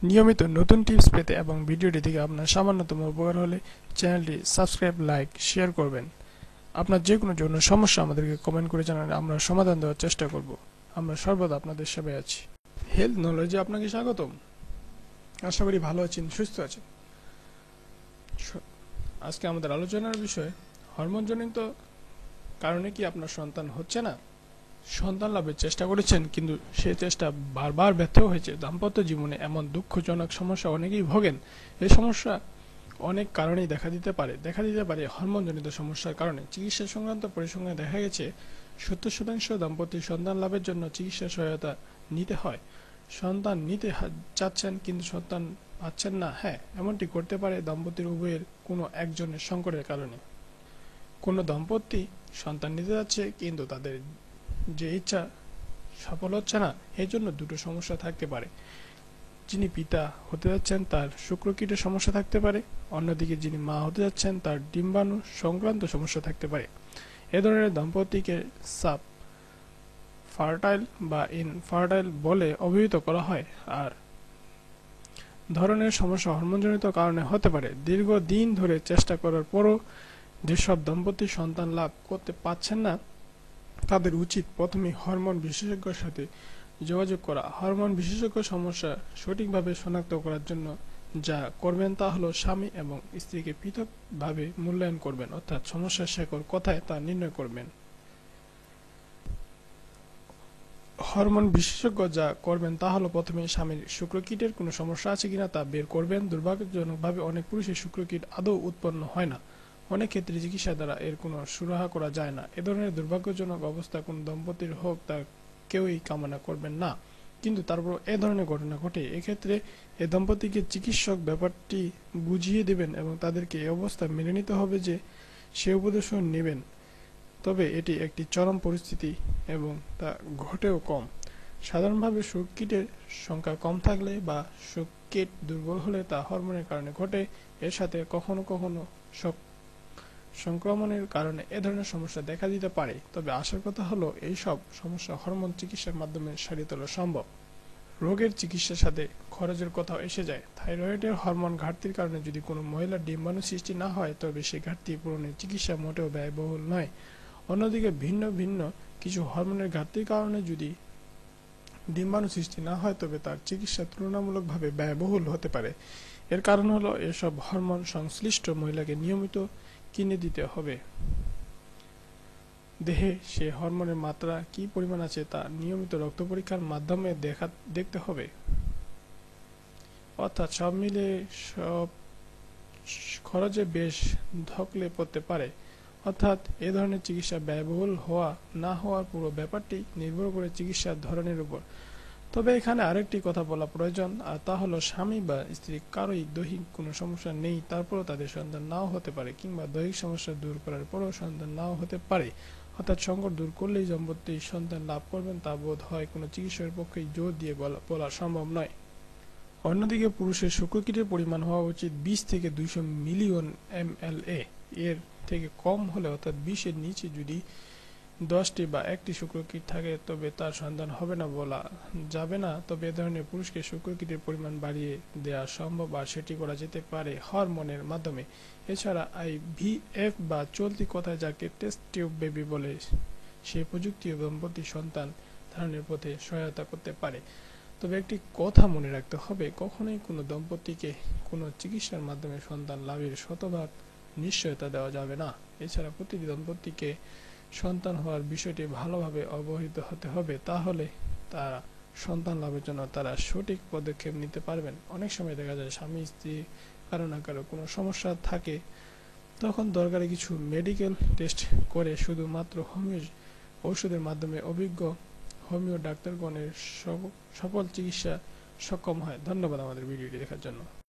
নিয়মিত নতুন টিপস পেতে এবং ভিডিওটি থেকে আপনার সামান্যতম উপকার হলে চ্যানেলটি সাবস্ক্রাইব, লাইক, শেয়ার করবেন। আপনার যে কোনো জন্য সমস্যা আমাদেরকে কমেন্ট করে জানালে আমরা সমাধান দেওয়ার চেষ্টা করব। আমরা সর্বদা আপনাদের সেবায় আছি। হেলথ নলেজে আপনাকে স্বাগতম। আশা করি ভালো আছেন, সুস্থ আছেন। আজকে আমাদের আলোচনার বিষয় হরমোনজনিত কারণে কি আপনার সন্তান হচ্ছে না। সন্তান লাভের চেষ্টা করেছেন কিন্তু সেই চেষ্টা বারবার ব্যর্থ হয়েছে। দাম্পত্য জীবনে এমন দুঃখজনক সমস্যা অনেকেই ভোগেন। এই সমস্যা অনেক কারণেই দেখা দিতে পারে হরমোনজনিত সমস্যার কারণে। চিকিৎসা সংক্রান্ত পরিসংখ্যানে দেখা গেছে 70% দম্পতি সন্তান লাভের জন্য চিকিৎসা সহায়তা নিতে হয়। সন্তান নিতে চাচ্ছেন কিন্তু সন্তান পাচ্ছেন না। হ্যাঁ, এমনটি করতে পারে দম্পতির উভয়ের কোনো একজনের সংকটের কারণে। কোনো দম্পতি সন্তান নিতে যাচ্ছে কিন্তু তাদের যে ইচ্ছা সফল হচ্ছে না, এই জন্য দুটো সমস্যা থাকতে পারে। যিনি পিতা হতে যাচ্ছেন তার শুক্রকীটের সমস্যা থাকতে পারে, অন্যদিকে যিনি মা হতে যাচ্ছেন তার ডিম্বাণু সংক্রান্ত সমস্যা থাকতে পারে। এ ধরনের দম্পতিকে সাব ফার্টাইল বা ইনফার্টাইল বলে অভিহিত করা হয়। আর ধরনের সমস্যা হরমোনজনিত কারণে হতে পারে। দীর্ঘদিন ধরে চেষ্টা করার পরও যেসব দম্পতি সন্তান লাভ করতে পারছেন না, তাদের উচিত প্রথমে হরমোন বিশেষজ্ঞের সাথে যোগাযোগ করা। হরমোন বিশেষজ্ঞ সমস্যা সঠিকভাবে শনাক্ত করার জন্য যা করবেন তা হলো স্বামী এবং স্ত্রীকে পৃথকভাবে মূল্যায়ন করবেন, অর্থাৎ সমস্যার শেকড় কোথায় তা নির্ণয় করবেন। হরমোন বিশেষজ্ঞ যা করবেন তা হলো প্রথমে স্বামীর শুক্রকীটের কোনো সমস্যা আছে কিনা তা বের করবেন। দুর্ভাগ্যজনকভাবে অনেক পুরুষের শুক্রকীট আদৌ উৎপন্ন হয় না। অনেক ক্ষেত্রে চিকিৎসা দ্বারা এর কোনো সুরাহা করা যায় না। এ ধরনের দুর্ভাগ্যজনক অবস্থা কোন দম্পতির হোক তা কেউই কামনা করবেন না, কিন্তু তারপর এ ধরনের ঘটনা ঘটে। এক্ষেত্রে এ দম্পতিকে চিকিৎসক ব্যাপারটি বুঝিয়ে দেবেন এবং তাদেরকে এই অবস্থা মেনে নিতে হবে যে সে উপদেশও নেবেন। তবে এটি একটি চরম পরিস্থিতি এবং তা ঘটেও কম। সাধারণভাবে শুক্রকীটের সংখ্যা কম থাকলে বা শুক্রকীট দুর্বল হলে তা হরমোনের কারণে ঘটে। এর সাথে কখনো কখনো সংক্রমণের কারণে এ ধরনের সমস্যা দেখা দিতে পারে। তবে আসার কথা হলো এই সব সমস্যা হরমোন চিকিৎসার মাধ্যমে সারিয়ে তোলা সম্ভব। রোগের চিকিৎসার সাথে খরচের কথাও এসে যায়। থাইরয়েডের হরমোন ঘাটতির কারণে যদি কোনো মহিলার ডিম্বাণু সৃষ্টি না হয়, তবে সেই ঘাটতি পূরণের চিকিৎসা মোটেও ব্যয়বহুল নয়। অন্যদিকে ভিন্ন ভিন্ন কিছু হরমোনের ঘাটতির কারণে যদি ডিম্বাণু সৃষ্টি না হয়, তবে তার চিকিৎসা তুলনামূলকভাবে ব্যয়বহুল হতে পারে। এর কারণ হলো এসব হরমোন সংশ্লিষ্ট মহিলাকে নিয়মিত কিনে দিতে হবে। দেহে সে হরমোনের মাত্রা কি পরিমাণ আছে তা নিয়মিত রক্ত পরীক্ষার মাধ্যমে দেখতে হবে। অর্থাৎ সব মিলে সব খরচে বেশ ধকলে পড়তে পারে। অর্থাৎ এ ধরনের চিকিৎসা ব্যয়বহুল হওয়া না হওয়ার পুরো ব্যাপারটি নির্ভর করে চিকিৎসার ধরনের উপর। তবে এখানে আরেকটি কথা বলা প্রয়োজন, আর তা হলো স্বামী বা স্ত্রী কারোই দৈহিক কোনো সমস্যা নেই, তারপরও তাদের সন্তান নাও হতে পারে, কিংবা দৈহিক সমস্যা দূর করার পরও সন্তান নাও হতে পারে। অর্থাৎ সংকট দূর করলেই দম্পতি সন্তান লাভ করবেন তা বোধ হয় কোনো চিকিৎসকের পক্ষেই জোর দিয়ে বলা সম্ভব নয়। অন্যদিকে পুরুষের শুক্রকীটের পরিমাণ হওয়া উচিত 20 থেকে 200 মিলিয়ন mLA। এর থেকে কম হলে, অর্থাৎ 20-এর নিচে যদি 10টি বা 1টি শুক্রকীট থাকে, তবে তার সন্তান হবে না বলা যাবে না। তবে এ ধরনের পুরুষকে শুক্রকীটের পরিমাণ বাড়িয়ে দেওয়া সম্ভব, আর সেটি করা যেতে পারে হরমোনের মাধ্যমে। এছাড়া IVF বা চলতি কথায় যাকে টেস্ট টিউব বেবি বলে, সেই প্রযুক্তিও দম্পতি সন্তান ধারণের পথে সহায়তা করতে পারে। তবে একটি কথা মনে রাখতে হবে, কখনোই কোনো দম্পতিকে কোনো চিকিৎসার মাধ্যমে সন্তান লাভের শতভাগ নিশ্চয়তা দেওয়া যাবে না। এছাড়া প্রতিটি দম্পতিকে সন্তান হওয়ার বিষয়টি ভালোভাবে অবহিত হতে হবে, তাহলে তারা সন্তান লাভের জন্য তারা সঠিক পদক্ষেপ নিতে পারবেন। অনেক সময় দেখা যায় স্বামী স্ত্রী কারো না কারো কোনো সমস্যা থাকে, তখন দরকারি কিছু মেডিকেল টেস্ট করে শুধুমাত্র হোমিও ঔষধের মাধ্যমে অভিজ্ঞ হোমিও ডাক্তারগণের সফল চিকিৎসা সক্ষম হয়। ধন্যবাদ আমাদের ভিডিওটি দেখার জন্য।